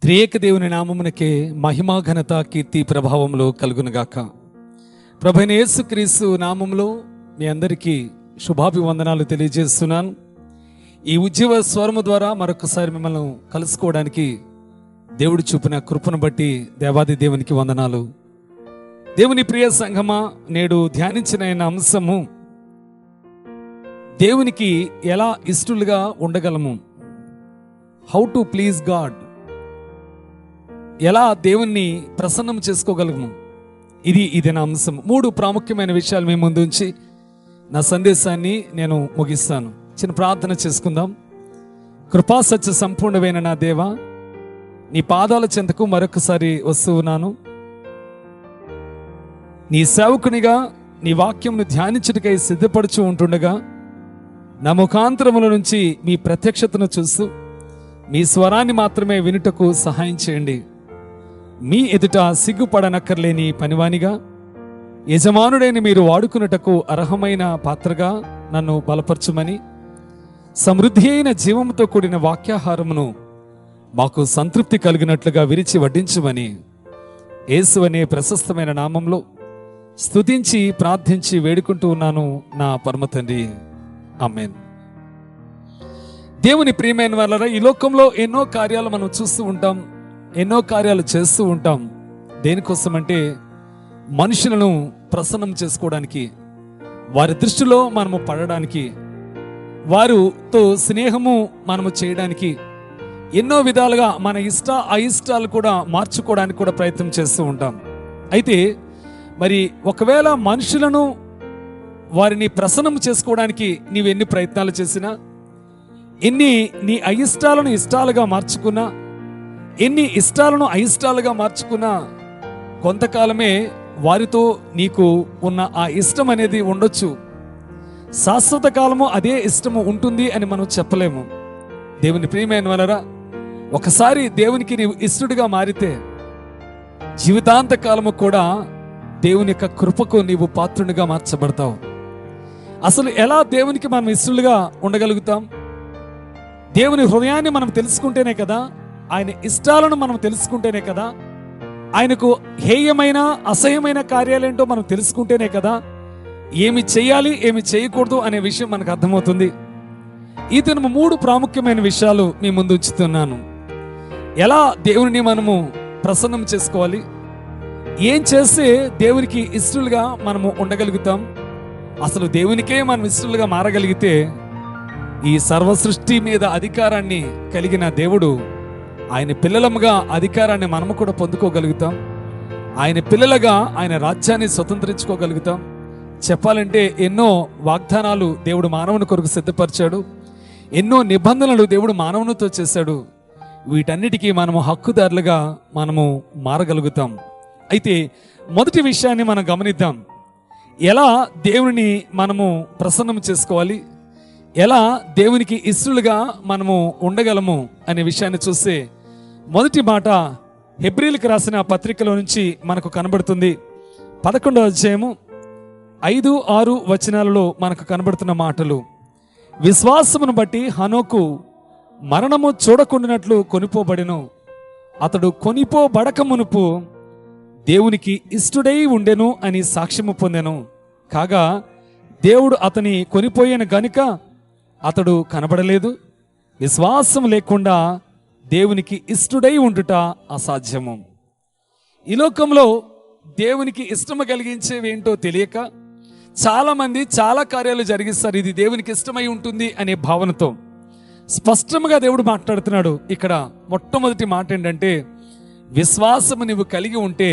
త్రియేక దేవుని నామమునకే మహిమా ఘనత కీర్తి ప్రభావములు కలుగునుగాక. ప్రభువైన యేసుక్రీస్తు నామములో మీ అందరికీ శుభాభివందనాలు తెలియజేస్తున్నాను. ఈ ఉజ్జీవ స్వరము ద్వారా మరొకసారి మిమ్మల్ని కలుసుకోవడానికి దేవుడు చూపిన కృపను బట్టి దేవాది దేవునికి వందనాలు. దేవుని ప్రియ సంఘమా, నేడు ధ్యానించిన అంశము దేవునికి ఎలా ఇష్టలుగా ఉండగలము, హౌ టు ప్లీజ్ గాడ్, ఎలా దేవుణ్ణి ప్రసన్నం చేసుకోగలము. ఇది నా అంశం. 3 ప్రాముఖ్యమైన విషయాలు మీ ముందు ఉంచి నా సందేశాన్ని నేను ముగిస్తాను. చిన్న ప్రార్థన చేసుకుందాం. కృపా సత్య సంపూర్ణమైన నా దేవా, నీ పాదాల చెంతకు మరొకసారి వస్తూ ఉన్నాను. నీ సేవకునిగా నీ వాక్యంను ధ్యానించుటకై సిద్ధపడుచు ఉంటుండగా నా ముఖాంతరముల నుంచి మీ ప్రత్యక్షతను చూస్తూ మీ స్వరాన్ని మాత్రమే వినుటకు సహాయం చేయండి. మీ ఎదుట సిగ్గుపడనక్కర్లేని పనివానిగా, యజమానుడైన మీరు వాడుకున్నటకు అర్హమైన పాత్రగా నన్ను బలపరచుమని, సమృద్ధి అయిన జీవంతో కూడిన వాక్యాహారమును మాకు సంతృప్తి కలిగినట్లుగా విరిచి వడ్డించమని యేసు అనే ప్రశస్తమైన నామంలో స్తుతించి ప్రార్థించి వేడుకుంటూ ఉన్నాను నా పరమ తండ్రి. ఆమేన్. దేవుని ప్రియమైన వాళ్ళరా, ఈ లోకంలో ఎన్నో కార్యాలు మనం చూస్తూ ఉంటాం, ఎన్నో కార్యాలు చేస్తూ ఉంటాం. దేనికోసమంటే మనుషులను ప్రసన్నం చేసుకోవడానికి, వారి దృష్టిలో మనము పడడానికి, వారితో స్నేహము మనము చేయడానికి, ఎన్నో విధాలుగా మన అయిష్టాలు కూడా మార్చుకోవడానికి కూడా ప్రయత్నం చేస్తూ ఉంటాం. అయితే మరి ఒకవేళ మనుషులను వారిని ప్రసన్నం చేసుకోవడానికి నీవెన్ని ప్రయత్నాలు చేసినా, ఎన్ని నీ అయిష్టాలను ఇష్టాలుగా మార్చుకున్నా, ఎన్ని ఇష్టాలను అయిష్టాలుగా మార్చుకున్నా, కొంతకాలమే వారితో నీకు ఉన్న ఆ ఇష్టం అనేది ఉండొచ్చు. శాశ్వత కాలము అదే ఇష్టము ఉంటుంది అని మనం చెప్పలేము. దేవుని ప్రియమైన వారరా, ఒకసారి దేవునికి నీవు ఇష్టడుగా మారితే జీవితాంత కాలము కూడా దేవుని యొక్క కృపకు నీవు పాత్రునిగా మార్చబడతావు. అసలు ఎలా దేవునికి మనం ఇష్టలుగా ఉండగలుగుతాం? దేవుని హృదయాన్ని మనం తెలుసుకుంటేనే కదా, ఆయన ఇష్టాలను మనం తెలుసుకుంటేనే కదా, ఆయనకు హేయమైన అసహ్యమైన కార్యాలేంటో మనం తెలుసుకుంటేనే కదా ఏమి చేయాలి ఏమి చేయకూడదు అనే విషయం మనకు అర్థమవుతుంది. ఈ దినము 3 ప్రాముఖ్యమైన విషయాలు మీ ముందు ఉంచుతున్నాను. ఎలా దేవుని మనము ప్రసన్నం చేసుకోవాలి, ఏం చేస్తే దేవునికి ఇష్టలుగా మనము ఉండగలుగుతాం, అసలు దేవునికే మనం ఇష్టలుగా మారగలిగితే ఈ సర్వ సృష్టి మీద అధికారాన్ని కలిగిన దేవుడు, ఆయన పిల్లలముగా అధికారాన్ని మనము కూడా పొందుకోగలుగుతాం. ఆయన పిల్లలుగా ఆయన రాజ్యాన్ని స్వతంత్రించుకోగలుగుతాం. చెప్పాలంటే ఎన్నో వాగ్దానాలు దేవుడు మానవుని కొరకు సిద్ధపరిచాడు, ఎన్నో నిబంధనలు దేవుడు మానవునితో చేశాడు. వీటన్నిటికీ మనము హక్కుదారులుగా మనము మారగలుగుతాం. అయితే మొదటి విషయాన్ని మనం గమనిద్దాం. ఎలా దేవుని మనము ప్రసన్నం చేసుకోవాలి, ఎలా దేవునికి ఇష్టలుగా మనము ఉండగలము అనే విషయాన్ని చూస్తే, మొదటి మాట హెబ్రీలకు రాసిన పత్రికలో నుంచి మనకు కనబడుతుంది. 11వ అధ్యాయము 5-6 వచనాలలో మనకు కనబడుతున్న మాటలు. విశ్వాసమును బట్టి హనోకు మరణము చూడకుండానట్లు కొనిపోబడెను. అతడు కొనిపోబడక మునుపు దేవునికి ఇష్టడై ఉండెను అని సాక్ష్యము పొందెను. కాగా దేవుడు అతని కొనిపోయిన గనుక అతడు కనబడలేదు. విశ్వాసం లేకుండా దేవునికి ఇష్టడై ఉండుట అసాధ్యము. ఈ లోకంలో దేవునికి ఇష్టము కలిగించేవి ఏంటో తెలియక చాలా మంది చాలా కార్యాలు జరిగిస్తారు. ఇది దేవునికి ఇష్టమై ఉంటుంది అనే భావనతో. స్పష్టంగా దేవుడు మాట్లాడుతున్నాడు ఇక్కడ. మొట్టమొదటి మాట ఏంటంటే, విశ్వాసము నీవు కలిగి ఉంటే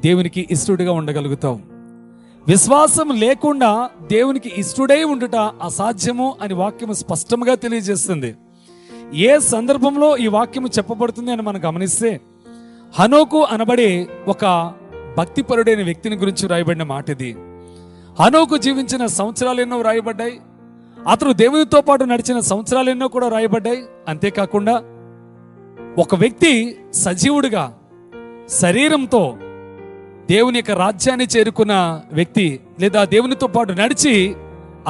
దేవునికి ఇష్టడుగా ఉండగలుగుతావు. విశ్వాసం లేకుండా దేవునికి ఇష్టడై ఉండుట అసాధ్యము అని వాక్యము స్పష్టంగా తెలియజేస్తుంది. ఏ సందర్భంలో ఈ వాక్యము చెప్పబడుతుంది అని మనం గమనిస్తే, హనోకు అనబడే ఒక భక్తిపరుడైన వ్యక్తిని గురించి రాయబడిన మాట ఇది. హనోకు జీవించిన సంవత్సరాలు ఎన్నో రాయబడ్డాయి, అతను దేవునితో పాటు నడిచిన సంవత్సరాలు ఎన్నో కూడా రాయబడ్డాయి. అంతేకాకుండా ఒక వ్యక్తి సజీవుడిగా శరీరంతో దేవుని యొక్క రాజ్యాన్ని చేరుకున్న వ్యక్తి, లేదా దేవునితో పాటు నడిచి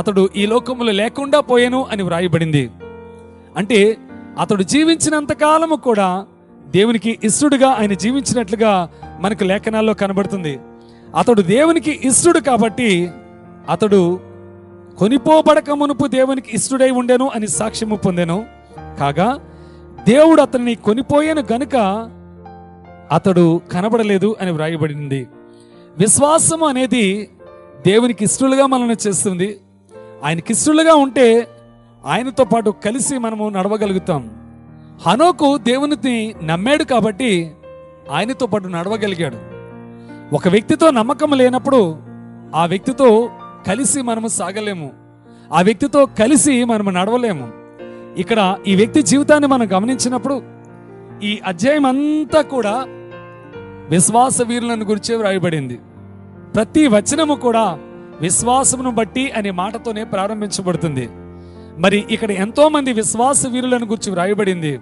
అతడు ఈ లోకంలో లేకుండా పోయాను అని వ్రాయబడింది. అంటే అతడు జీవించినంత కాలము కూడా దేవునికి ఇష్టడుగా ఆయన జీవించినట్లుగా మనకు లేఖనాల్లో కనబడుతుంది. అతడు దేవునికి ఇష్టడు కాబట్టి అతడు కొనిపోబడక మునుపు దేవునికి ఇష్టడై ఉండెను అని సాక్ష్యము పొందెను. కాగా దేవుడు అతన్ని కొనిపోయాను గనుక అతడు కనబడలేదు అని వ్రాయబడింది. విశ్వాసము అనేది దేవునికి ఇష్టలుగా మనల్ని చేస్తుంది. ఆయనకి ఇష్టలుగా ఉంటే ఆయనతో పాటు కలిసి మనము నడవగలుగుతాం. హనోకు దేవునిని నమ్మాడు కాబట్టి ఆయనతో పాటు నడవగలిగాడు. ఒక వ్యక్తితో నమ్మకం లేనప్పుడు ఆ వ్యక్తితో కలిసి మనము సాగలేము, ఆ వ్యక్తితో కలిసి మనము నడవలేము. ఇక్కడ ఈ వ్యక్తి జీవితాన్ని మనం గమనించినప్పుడు ఈ అధ్యాయం అంతా కూడా విశ్వాస వీరులను గురించి వ్రాయబడింది. ప్రతి వచనము కూడా విశ్వాసమును బట్టి అనే మాటతోనే ప్రారంభించబడుతుంది. మరి ఇక్కడ ఎంతో మంది విశ్వాస వీరులను గురించి వ్రాయబడింది.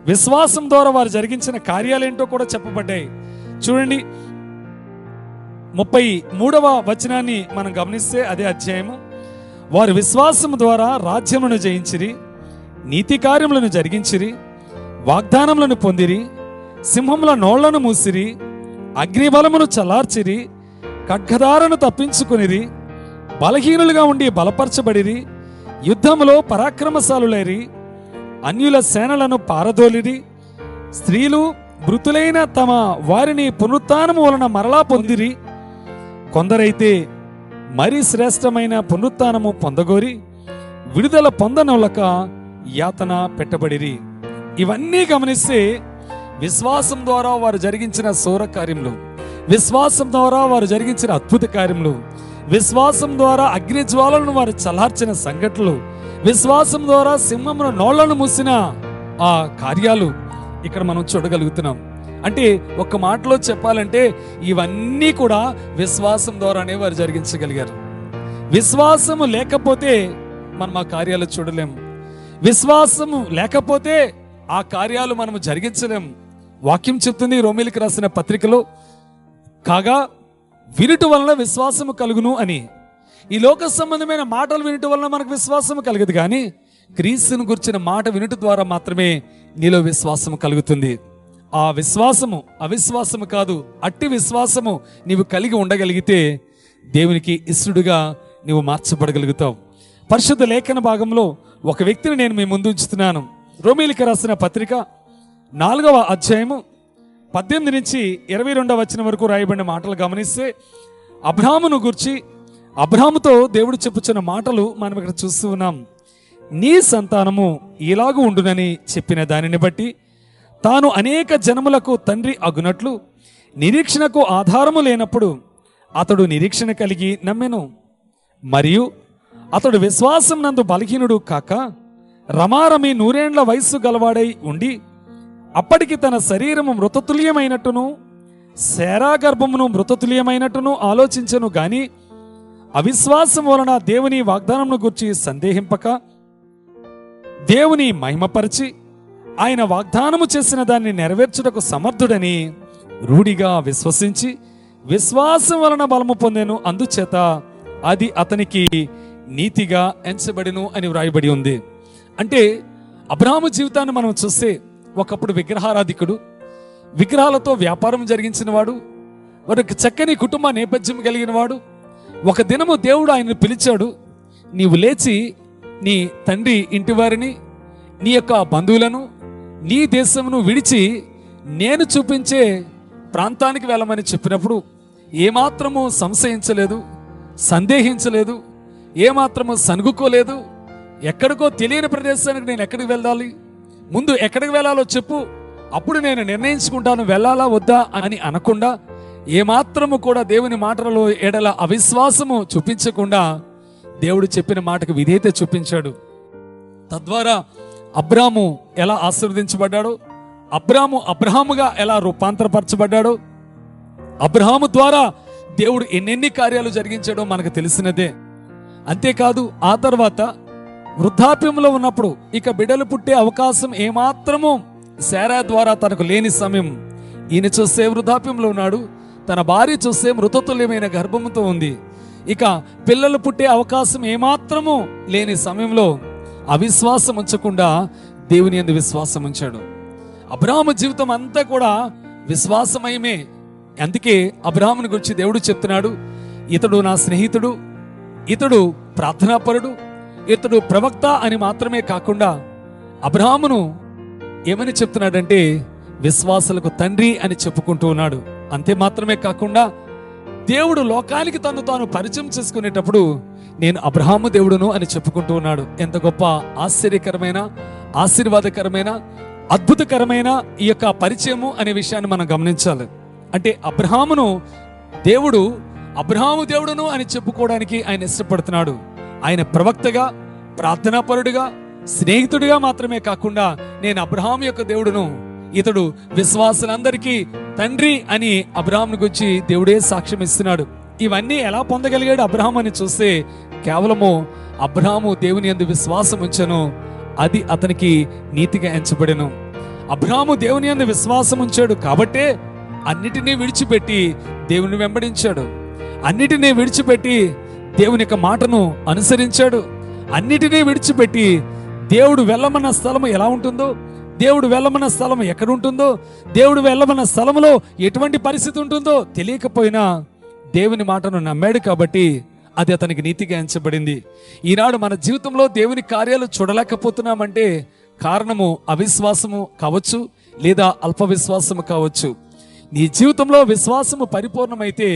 విశ్వాసం ద్వారా వారు జరిగించిన కార్యాలేంటో కూడా చెప్పబడ్డాయి. చూడండి, 33వ వచనాన్ని మనం గమనిస్తే అదే అధ్యాయము. వారు విశ్వాసము ద్వారా రాజ్యమును జయించిరి, నీతి కార్యములను జరిగించిరి, వాగ్దానములను పొందిరి, సింహముల నోళ్లను మూసిరి, అగ్నిబలమును చల్లార్చిరి, ఖడ్గదారను తప్పించుకునిరి, బలహీనులుగా ఉండి బలపరచబడిరి, యుద్ధములో పరాక్రమశాలులైరి, అన్యుల సేనలను పారదోలిరి, స్త్రీలు మృతులైన తమ వారిని పునరుత్థానము వలన మరలా పొందిరి, కొందరైతే మరీ శ్రేష్టమైన పునరుత్థానము పొందగోరి విడుదల పొందనొలక యాతన పెట్టబడిరి. ఇవన్నీ గమనిస్తే విశ్వాసం ద్వారా వారు జరిగించిన శూర కార్యములు, విశ్వాసం ద్వారా వారు జరిగించిన అద్భుత కార్యములు, విశ్వాసం ద్వారా అగ్ని జ్వాలను వారు చల్లార్చిన సంఘటనలు, విశ్వాసం ద్వారా సింహమున నోళ్లను మూసిన ఆ కార్యాలు ఇక్కడ మనం చూడగలుగుతున్నాం. అంటే ఒక్క మాటలో చెప్పాలంటే ఇవన్నీ కూడా విశ్వాసం ద్వారానే వారు జరిగించగలిగారు. విశ్వాసము లేకపోతే మనం ఆ కార్యాలు చూడలేము. విశ్వాసము లేకపోతే ఆ కార్యాలు మనం జరిగించలేము. వాక్యం చెప్తుంది రోమీయులకు రాసిన పత్రికలో, కాగా వినుట వలన విశ్వాసము కలుగును అని. ఈ లోక సంబంధమైన మాటలు వినుట వలన మనకు విశ్వాసము కలగదు, కానీ క్రీస్తును గురించిన మాట వినుట ద్వారా మాత్రమే నీలో విశ్వాసము కలుగుతుంది. ఆ విశ్వాసము అవిశ్వాసము కాదు, అట్టి విశ్వాసము నీవు కలిగి ఉండగలిగితే దేవునికి ఇష్టడుగా నీవు మార్చబడగలుగుతావు. పరిశుద్ధ లేఖన భాగంలో ఒక వ్యక్తిని నేను మీ ముందు ఉంచుతున్నాను. రోమీయులకు రాసిన పత్రిక 4వ అధ్యాయము 18 నుంచి 22వ వచనం వరకు రాయబడిన మాటలు గమనిస్తే అబ్రాహామును గురించి, అబ్రాహాముతో దేవుడు చెప్పుచున్న మాటలు మనం ఇక్కడ చూస్తూ ఉన్నాం. నీ సంతానము ఇలాగూ ఉండునని చెప్పిన దానిని బట్టి తాను అనేక జనములకు తండ్రి అగునట్లు నిరీక్షణకు ఆధారము లేనప్పుడు అతడు నిరీక్షణ కలిగి నమ్మెను. మరియు అతడు విశ్వాసం నందు బలహీనుడు కాక రమారమి 100 ఏండ్ల వయస్సు గలవాడై ఉండి అప్పటికి తన శరీరము మృతతుల్యమైనట్టును శారా గర్భమును మృతతుల్యమైనట్టును ఆలోచించెను గాని అవిశ్వాసం వలన దేవుని వాగ్దానమును గురించి సందేహింపక దేవుని మహిమపరిచి ఆయన వాగ్దానము చేసిన దాన్ని నెరవేర్చుటకు సమర్థుడని రూఢిగా విశ్వసించి విశ్వాసం వలన బలము పొందెను, అందుచేత అది అతనికి నీతిగా ఎంచబడిను అని వ్రాయబడి ఉంది. అంటే అబ్రాహాము జీవితాన్ని మనం చూస్తే ఒకప్పుడు విగ్రహారాధికుడు, విగ్రహాలతో వ్యాపారం జరిగించిన వాడు, వారికి చక్కని కుటుంబ నేపథ్యం కలిగిన వాడు. ఒక దినము దేవుడు ఆయన్ని పిలిచాడు, నీవు లేచి నీ తండ్రి ఇంటి వారిని, నీ యొక్క బంధువులను, నీ దేశమును విడిచి నేను చూపించే ప్రాంతానికి వెళ్ళమని చెప్పినప్పుడు ఏమాత్రము సంశయించలేదు, సందేహించలేదు, ఏమాత్రము సనుగుకోలేదు. ఎక్కడికో తెలియని ప్రదేశానికి నేను ఎక్కడికి వెళ్ళాలి, ముందు ఎక్కడికి వెళ్ళాలో చెప్పు, అప్పుడు నేను నిర్ణయించుకుంటాను వెళ్ళాలా వద్దా అని అనకుండా, ఏమాత్రము కూడా దేవుని మాటలలో ఎడల అవిశ్వాసము చూపించకుండా దేవుడు చెప్పిన మాటకు విధేయత చూపించాడు. తద్వారా అబ్రాము ఎలా ఆశీర్వదించబడ్డాడో, అబ్రాము అబ్రహాముగా ఎలా రూపాంతరపరచబడ్డాడో, అబ్రహాము ద్వారా దేవుడు ఎన్నెన్ని కార్యాలు జరిగించాడో మనకు తెలిసినదే. అంతేకాదు ఆ తర్వాత వృద్ధాప్యంలో ఉన్నప్పుడు ఇక బిడ్డలు పుట్టే అవకాశం ఏమాత్రము శారా ద్వారా తనకు లేని సమయం, ఈయన చూస్తే వృద్ధాప్యంలో ఉన్నాడు, తన భార్య చూస్తే మృతతుల్యమైన గర్భముతో ఉంది. ఇక పిల్లలు పుట్టే అవకాశం ఏమాత్రము లేని సమయంలో అవిశ్వాసం ఉంచకుండా దేవుని యందు విశ్వాసం ఉంచాడు. అబ్రాహాము జీవితం అంతా కూడా విశ్వాసమయమే. అందుకే అబ్రాహాముని గురించి దేవుడు చెప్తున్నాడు, ఇతడు నా స్నేహితుడు, ఇతడు ప్రార్థనాపరుడు, ఇతడు ప్రవక్త అని మాత్రమే కాకుండా అబ్రాహామును ఏమని చెప్తున్నాడంటే విశ్వాసులకు తండ్రి అని చెప్పుకుంటూ ఉన్నాడు. అంతే మాత్రమే కాకుండా దేవుడు లోకానికి తను తాను పరిచయం చేసుకునేటప్పుడు నేను అబ్రహాము దేవుడును అని చెప్పుకుంటూ ఉన్నాడు. ఎంత గొప్ప ఆశ్చర్యకరమైన, ఆశీర్వాదకరమైన, అద్భుతకరమైన ఈ యొక్క పరిచయము అనే విషయాన్ని మనం గమనించాలి. అంటే అబ్రహామును దేవుడు అబ్రహాము దేవుడును అని చెప్పుకోవడానికి ఆయన ఇష్టపడుతున్నాడు. ఆయన ప్రవక్తగా, ప్రార్థనాపరుడుగా, స్నేహితుడిగా మాత్రమే కాకుండా నేను అబ్రహాము యొక్క దేవుడును, ఇతడు విశ్వాసులందరికీ తండ్రి అని అబ్రహామును గురించి దేవుడే సాక్ష్యం ఇస్తున్నాడు. ఇవన్నీ ఎలా పొందగలిగాడు అబ్రహాం అని చూస్తే కేవలము అబ్రహాము దేవుని యందు విశ్వాసం ఉంచెను, అది అతనికి నీతిగా ఎంచబడెను. అబ్రహాము దేవుని యందు విశ్వాసం ఉంచాడు కాబట్టే అన్నిటినీ విడిచిపెట్టి దేవుని వెంబడించాడు. అన్నిటినీ విడిచిపెట్టి దేవుని యొక్క మాటను అనుసరించాడు. అన్నిటినీ విడిచిపెట్టి దేవుడు వెళ్ళమన్న స్థలము ఎలా ఉంటుందో, దేవుడు వెళ్ళమన్న స్థలం ఎక్కడ ఉంటుందో, దేవుడు వెళ్ళమన్న స్థలంలో ఎటువంటి పరిస్థితి ఉంటుందో తెలియకపోయినా దేవుని మాటను నమ్మాడు కాబట్టి అది అతనికి నీతిగా ఎంచబడింది. ఈనాడు మన జీవితంలో దేవుని కార్యాలు చూడలేకపోతున్నామంటే కారణము అవిశ్వాసము కావచ్చు, లేదా అల్ప విశ్వాసము కావచ్చు. నీ జీవితంలో విశ్వాసము పరిపూర్ణమైతే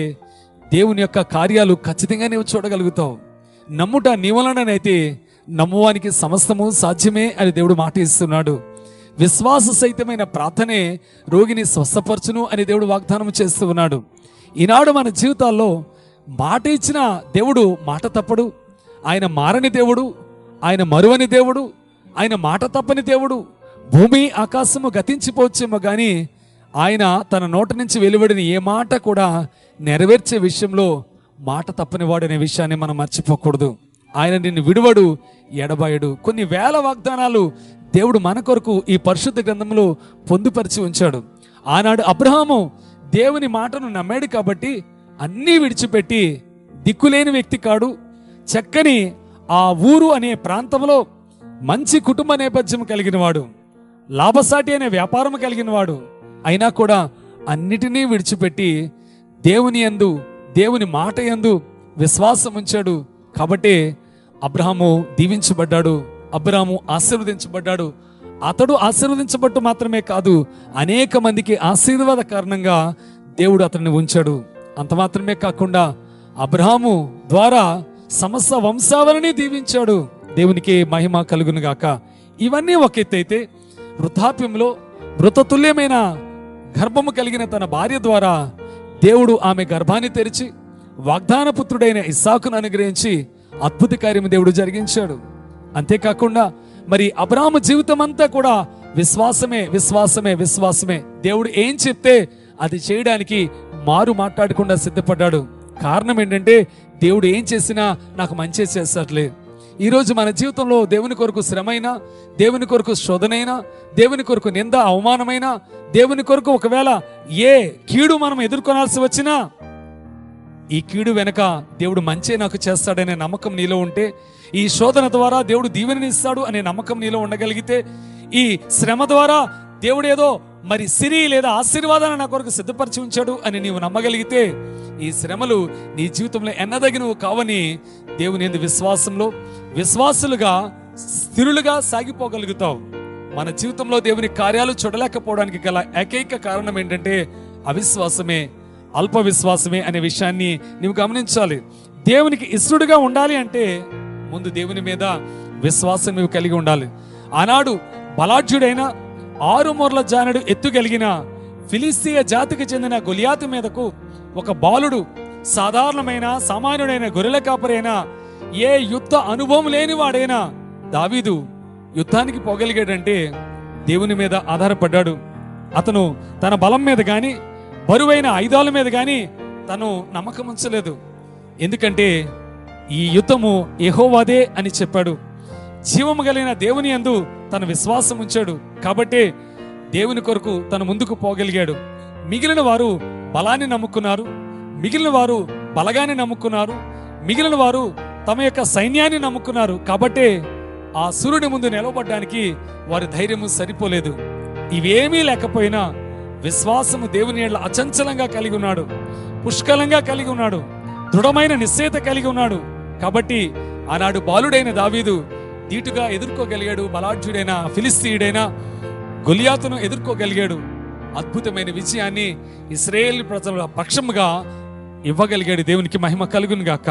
దేవుని యొక్క కార్యాలు ఖచ్చితంగా నీవు చూడగలుగుతావు. నమ్ముట నీ వలననైతే నమ్మువానికి సమస్తము సాధ్యమే అని దేవుడు మాట ఇస్తున్నాడు. విశ్వాస సహితమైన ప్రార్థనే రోగిని స్వస్థపరచును అని దేవుడు వాగ్దానం చేస్తూ ఉన్నాడు. ఈనాడు మన జీవితాల్లో మాట ఇచ్చిన దేవుడు మాట తప్పడు. ఆయన మారని దేవుడు, ఆయన మరువని దేవుడు, ఆయన మాట తప్పని దేవుడు. భూమి ఆకాశము గతించిపోవచ్చేమో కానీ ఆయన తన నోటి నుంచి వెలువడిన ఏ మాట కూడా నెరవేర్చే విషయంలో మాట తప్పని వాడు అనే విషయాన్ని మనం మర్చిపోకూడదు. ఆయన నిన్ను విడువడు, ఎడబాయడు. కొన్ని వేల వాగ్దానాలు దేవుడు మన కొరకు ఈ పరిశుద్ధ గ్రంథంలో పొందుపరిచి ఉంచాడు. ఆనాడు అబ్రహాము దేవుని మాటను నమ్మాడు కాబట్టి అన్నీ విడిచిపెట్టి దిక్కులేని వ్యక్తి కాడు, చక్కని ఆ ఊరు అనే ప్రాంతంలో మంచి కుటుంబ నేపథ్యం కలిగిన వాడు, లాభసాటి అనే వ్యాపారం కలిగిన వాడు, అయినా కూడా అన్నిటినీ విడిచిపెట్టి దేవుని యందు, దేవుని మాట యందు విశ్వాసం ఉంచాడు. కాబట్టి అబ్రహాము దీవించబడ్డాడు, అబ్రహాము ఆశీర్వదించబడ్డాడు. అతడు ఆశీర్వదించబట్టు మాత్రమే కాదు, అనేక మందికి ఆశీర్వాద కారణంగా దేవుడు అతన్ని ఉంచాడు. అంత మాత్రమే కాకుండా అబ్రహాము ద్వారా సమస్త వంశావళిని దీవించాడు. దేవునికి మహిమ కలుగును గాక. ఇవన్నీ ఒక ఎత్తు అయితే, వృద్ధాప్యంలో మృతతుల్యమైన గర్భము కలిగిన తన భార్య ద్వారా దేవుడు ఆమె గర్భాన్ని తెరిచి వాగ్దాన పుత్రుడైన ఇస్సాకును అనుగ్రహించి అద్భుత కార్యము దేవుడు జరిగించాడు. అంతేకాకుండా మరి అబ్రహాము జీవితం అంతా కూడా విశ్వాసమే, విశ్వాసమే, విశ్వాసమే. దేవుడు ఏం చెప్తే అది చేయడానికి మారు మాట్లాడకుండా సిద్ధపడ్డాడు. కారణం ఏంటంటే దేవుడు ఏం చేసినా నాకు మంచి చేస్తాడులే. ఈరోజు మన జీవితంలో దేవుని కొరకు శ్రమైనా, దేవుని కొరకు శోధనైనా, దేవుని కొరకు నింద అవమానమైనా, దేవుని కొరకు ఒకవేళ ఏ కీడు మనం ఎదుర్కొనాల్సి వచ్చినా ఈ కీడు వెనక దేవుడు మంచే నాకు చేస్తాడనే నమ్మకం నీలో ఉంటే, ఈ శోధన ద్వారా దేవుడు దీవెనని ఇస్తాడు అనే నమ్మకం నీలో ఉండగలిగితే, ఈ శ్రమ ద్వారా దేవుడు ఏదో మరి సిరి లేదా ఆశీర్వాదాన్ని నా కొరకు సిద్ధపరిచి ఉంచాడు అని నీవు నమ్మగలిగితే, ఈ శ్రమలు నీ జీవితంలో ఎన్నదగినవి కావని దేవుని యందు విశ్వాసంలో విశ్వాసులుగా స్థిరులుగా సాగిపోగలుగుతావు. మన జీవితంలో దేవుని కార్యాలు చూడలేకపోవడానికి గల ఏకైక కారణం ఏంటంటే అవిశ్వాసమే, అల్ప విశ్వాసమే అనే విషయాన్ని నీవు గమనించాలి. దేవునికి ఇష్టడుగా ఉండాలి అంటే ముందు దేవుని మీద విశ్వాసం నువ్వు కలిగి ఉండాలి. ఆనాడు బలాఢ్యుడైన 6 మూరల జానడు ఎత్తుగలిగిన ఫిలిస్తీయ జాతికి చెందిన గొలియాతు మీదకు ఒక బాలుడు, సాధారణమైన సామాన్యుడైన గొర్రెల కాపరైనా, ఏ యుద్ధ అనుభవం లేని వాడైనా దావీదు యుద్ధానికి పోగలిగాడంటే దేవుని మీద ఆధారపడ్డాడు. అతను తన బలం మీద గాని, బరువైన ఆయుధాల మీద గాని తను నమ్మకం ఉంచలేదు. ఎందుకంటే ఈ యుద్ధము యెహోవాదే అని చెప్పాడు. జీవము కలిగిన దేవుని యందు తన విశ్వాసం ఉంచాడు కాబట్టి దేవుని కొరకు తను ముందుకు పోగలిగాడు. మిగిలిన వారు బలాన్ని నమ్ముకున్నారు, మిగిలిన వారు బలగాన్ని నమ్ముకున్నారు, మిగిలిన వారు తమ యొక్క సైన్యాన్ని నమ్ముకున్నారు. కాబట్టి ఆ సూర్యుని ముందు నిలవబడ్డానికి వారి ధైర్యము సరిపోలేదు. ఇవేమీ లేకపోయినా విశ్వాసము దేవుని యెడల అచంచలంగా కలిగి ఉన్నాడు, పుష్కలంగా కలిగి ఉన్నాడు, దృఢమైన నిశ్చయత కలిగి ఉన్నాడు. కాబట్టి ఆనాడు బాలుడైన దావీదు ధీటుగా ఎదుర్కోగలిగాడు. బలాఢ్యుడైన ఫిలిస్తీయుడైన గొలియాతును ఎదుర్కోగలిగాడు. అద్భుతమైన విజయాన్ని ఇశ్రాయేల్ ప్రజల పక్షముగా ఇవ్వగలిగాడు. దేవునికి మహిమ కలుగును గాక.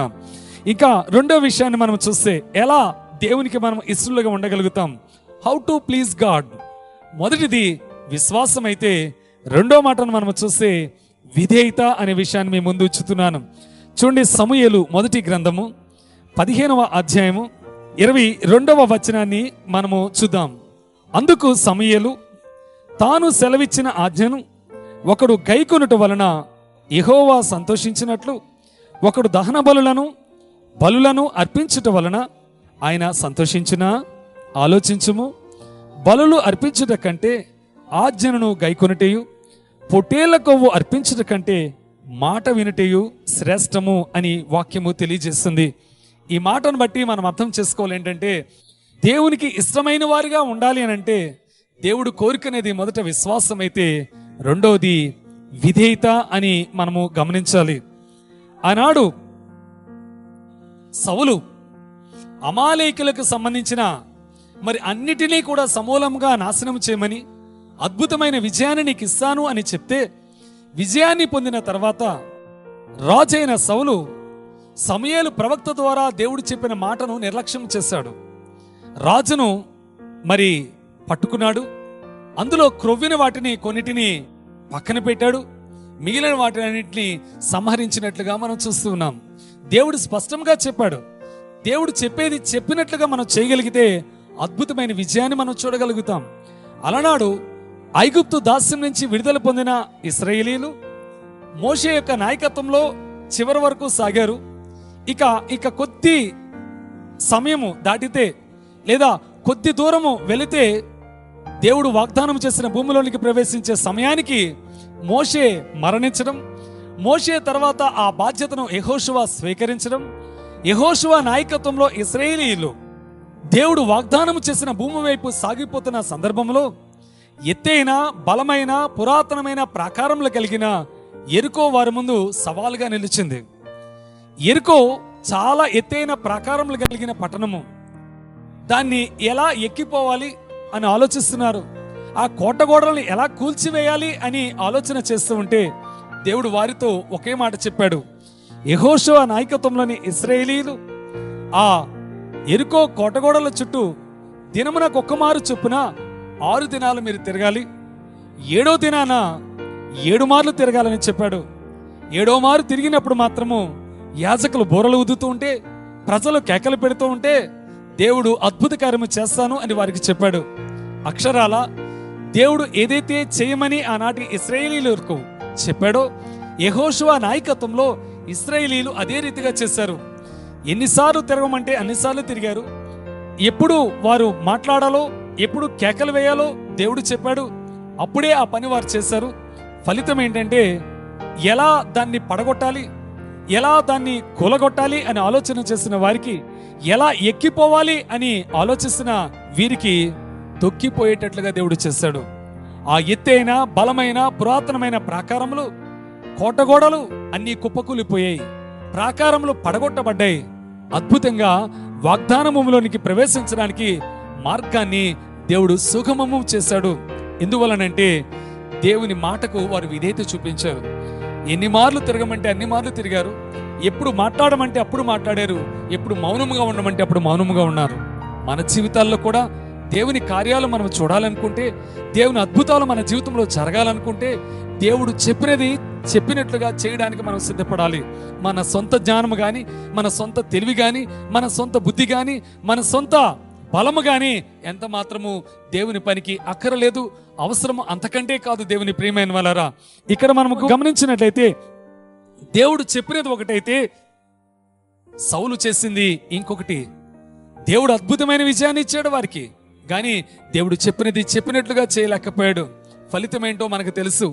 ఇంకా రెండో విషయాన్ని మనం చూస్తే ఎలా దేవునికి మనం ఇష్టలుగా ఉండగలుగుతాం, హౌ టు ప్లీజ్ గాడ్. మొదటిది విశ్వాసం అయితే, రెండో మాటను మనం చూస్తే విధేయత అనే విషయాన్ని మీ ముందు ఉంచుతున్నాను. చూడండి, సమూయేలు మొదటి గ్రంథము 15వ అధ్యాయము 22వ వచనాన్ని మనము చూద్దాం. అందుకు సమూయేలు తాను సెలవిచ్చిన ఆజ్ఞను ఒకడు గైకొనుట వలన యెహోవా సంతోషించినట్లు ఒకడు దహన బలులను అర్పించుట వలన ఆయన సంతోషించునా? ఆలోచించుము. బలులు అర్పించుట కంటే ఆజ్ఞను గైకొనుటయు, పొట్టేళ్ల కొవ్వు అర్పించుట కంటే మాట వినుటయు శ్రేష్టము అని వాక్యము తెలియజేస్తుంది. ఈ మాటను బట్టి మనం అర్థం చేసుకోవాలి ఏంటంటే, దేవునికి ఇష్టమైన వారిగా ఉండాలి అని అంటే దేవుడు కోరికనేది మొదట విశ్వాసం అయితే, రెండవది విధేయత అని మనము గమనించాలి. ఆనాడు సౌలు అమాలేకులకు సంబంధించిన మరి అన్నిటినీ కూడా సమూలంగా నాశనం చేయమని, అద్భుతమైన విజయాన్ని నీకు ఇస్తాను అని చెప్తే, విజయాన్ని పొందిన తర్వాత రాజైన సౌలు సమూయేలు ప్రవక్త ద్వారా దేవుడు చెప్పిన మాటను నిర్లక్ష్యం చేశాడు. రాజును మరి పట్టుకున్నాడు. అందులో క్రొవ్విన వాటిని కొన్నిటిని పక్కన పెట్టాడు, మిగిలిన వాటినన్నింటినీ సంహరించినట్లుగా మనం చూస్తూ ఉన్నాం. దేవుడు స్పష్టంగా చెప్పాడు. దేవుడు చెప్పేది చెప్పినట్లుగా మనం చేయగలిగితే అద్భుతమైన విజయాన్ని మనం చూడగలుగుతాం. అలనాడు ఐగుప్తు దాస్యం నుంచి విడుదల పొందిన ఇశ్రాయేలీలు మోషే యొక్క నాయకత్వంలో చివరి వరకు సాగారు. ఇక కొద్ది సమయము దాటితే లేదా కొద్ది దూరము వెళితే దేవుడు వాగ్దానం చేసిన భూమిలోనికి ప్రవేశించే సమయానికి మోషే మరణించడం, మోషే తర్వాత ఆ బాధ్యతను యెహోషువ స్వీకరించడం, యెహోషువ నాయకత్వంలో ఇశ్రాయేలీయులు దేవుడు వాగ్దానం చేసిన భూమి వైపు సాగిపోతున్న సందర్భంలో ఎత్తైన బలమైన పురాతనమైన ప్రాకారములు కలిగిన యెరికో వారి ముందు సవాలుగా నిలిచింది. యెరికో చాలా ఎత్తైన ప్రాకారములు కలిగిన పట్టణము. దాన్ని ఎలా ఎక్కిపోవాలి అని ఆలోచిస్తున్నారు. ఆ కోటగోడలను ఎలా కూల్చివేయాలి అని ఆలోచన చేస్తూ ఉంటే దేవుడు వారితో ఒకే మాట చెప్పాడు. యెహోషువ నాయకత్వంలోని ఇశ్రాయేలీయులు ఆ యెరికో కోటగోడల చుట్టూ దినమునకు ఒక్కమారు చొప్పున 6 దినాలు మీరు తిరగాలి, 7వ దినాన 7 మార్లు తిరగాలని చెప్పాడు. 7వ మారు తిరిగినప్పుడు మాత్రము యాజకులు బోరలు ఊదుతూ ఉంటే, ప్రజలు కేకలు పెడుతూ ఉంటే దేవుడు అద్భుత కార్యము చేస్తాను అని వారికి చెప్పాడు. అక్షరాల దేవుడు ఏదైతే చేయమని ఆనాటి ఇశ్రాయేలీయులకు చెప్పాడో యెహోషువ నాయకత్వంలో ఇశ్రాయేలీయులు అదే రీతిగా చేశారు. ఎన్నిసార్లు తిరగమంటే అన్నిసార్లు తిరిగారు. ఎప్పుడు వారు మాట్లాడాలో, ఎప్పుడు కేకలు వేయాలో దేవుడు చెప్పాడు. అప్పుడే ఆ పని వారు చేశారు. ఫలితం ఏంటంటే, ఎలా దాన్ని పడగొట్టాలి, ఎలా దాన్ని కూలగొట్టాలి అని ఆలోచన చేసిన వారికి, ఎలా ఎక్కిపోవాలి అని ఆలోచిస్తున్న వీరికి తొక్కిపోయేటట్లుగా దేవుడు చేశాడు. ఆ ఎత్తైన బలమైన పురాతనమైన ప్రాకారములు, కోటగోడలు అన్ని కుప్పకూలిపోయాయి, ప్రాకారములు పడగొట్టబడ్డాయి. అద్భుతంగా వాగ్దాన భూమిలోనికి ప్రవేశించడానికి మార్గాన్ని దేవుడు సుగమము చేశాడు. ఎందువలనంటే దేవుని మాటకు వారు విధేయత చూపించారు. ఎన్ని మార్లు తిరగమంటే అన్ని మార్లు తిరిగారు. ఎప్పుడు మాట్లాడమంటే అప్పుడు మాట్లాడారు. ఎప్పుడు మౌనముగా ఉండమంటే అప్పుడు మౌనముగా ఉన్నారు. మన జీవితాల్లో కూడా దేవుని కార్యాలు మనం చూడాలనుకుంటే, దేవుని అద్భుతాలు మన జీవితంలో జరగాలనుకుంటే, దేవుడు చెప్పినట్లుగా చేయడానికి మనం సిద్ధపడాలి. మన సొంత జ్ఞానము కానీ, మన సొంత తెలివి కానీ, మన సొంత బుద్ధి కానీ, మన సొంత బలము కానీ ఎంత మాత్రము దేవుని పనికి అక్కరలేదు, అవసరము అంతకంటే కాదు. దేవుని ప్రియమైన వాళ్ళారా, ఇక్కడ మనము గమనించినట్లయితే దేవుడు చెప్పినది ఒకటైతే సౌలు చేసింది ఇంకొకటి. దేవుడు అద్భుతమైన విజయాన్ని ఇచ్చాడు వారికి, కానీ దేవుడు చెప్పినట్లుగా చేయలేకపోయాడు. ఫలితం ఏంటో మనకు తెలుసు.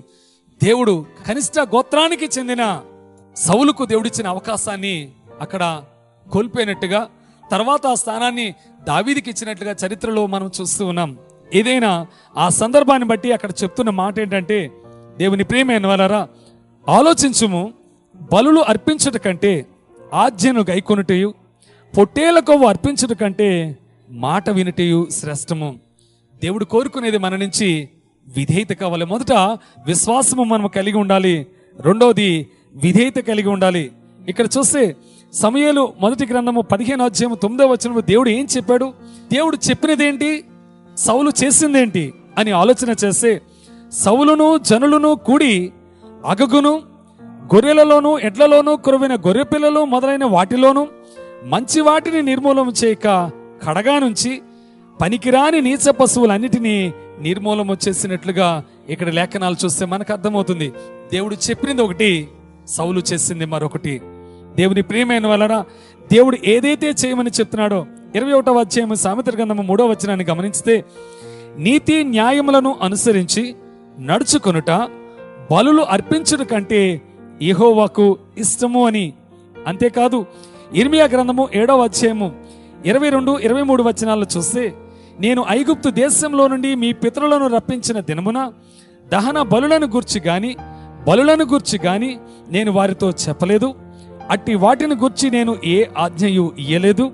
దేవుడు కనిష్ట గోత్రానికి చెందిన సౌలుకు దేవుడిచ్చిన అవకాశాన్ని అక్కడ కోల్పోయినట్టుగా, తర్వాత ఆ స్థానాన్ని దావీదుకి ఇచ్చినట్లుగా చరిత్రలో మనం చూస్తూ ఉన్నాం. ఏదైనా ఆ సందర్భాన్ని బట్టి అక్కడ చెప్తున్న మాట ఏంటంటే, దేవుని ప్రియమైన వారరా, ఆలోచించుము, బలులు అర్పించుట కంటే ఆజ్ఞను గైకొనుటయు, పొట్టేల కొవ్వు అర్పించుట కంటే మాట వినుటయు శ్రేష్టము. దేవుడు కోరుకునేది మన నుంచి విధేయత కావాలి. మొదట విశ్వాసము మనం కలిగి ఉండాలి, రెండోది విధేయత కలిగి ఉండాలి. ఇక్కడ చూస్తే సమూయేలు మొదటి గ్రంథము 15:9 దేవుడు ఏం చెప్పాడు? దేవుడు చెప్పినదేంటి, సౌలు చేసిందేంటి అని ఆలోచన చేస్తే, సౌలును జనులను కూడి అగగును, గొర్రెలలోను ఎడ్లలోను కురవిన గొర్రె పిల్లలు మొదలైన వాటిలోను మంచి వాటిని నిర్మూలన చేయక కడగా నుంచి పనికిరాని నీచ పశువులన్నిటినీ నిర్మూలన చేసినట్లుగా ఇక్కడ లేఖనాలు చూస్తే మనకు అర్థమవుతుంది. దేవుడు చెప్పినది ఒకటి, సౌలు చేసింది మరొకటి. దేవుని ప్రియమైన వలన దేవుడు ఏదైతే చేయమని చెప్తున్నాడో 21వ అధ్యాయం సామెతల గ్రంథము 3వ వచనాన్ని గమనించితే, నీతి న్యాయములను అనుసరించి నడుచుకొనుట బలులు అర్పించుట కంటే యెహోవాకు ఇష్టము అని. అంతేకాదు ఇర్మియా గ్రంథము 7వ అధ్యాయము 22-23 వచనాల్లో చూస్తే, నేను ఐగుప్తు దేశంలో నుండి మీ పితరులను రప్పించిన దినమున దహన బలులను గూర్చి గాని నేను వారితో చెప్పలేదు, అట్టి వాటిని గూర్చి నేను ఏ ఆజ్ఞయు ఇయ్యలేదు.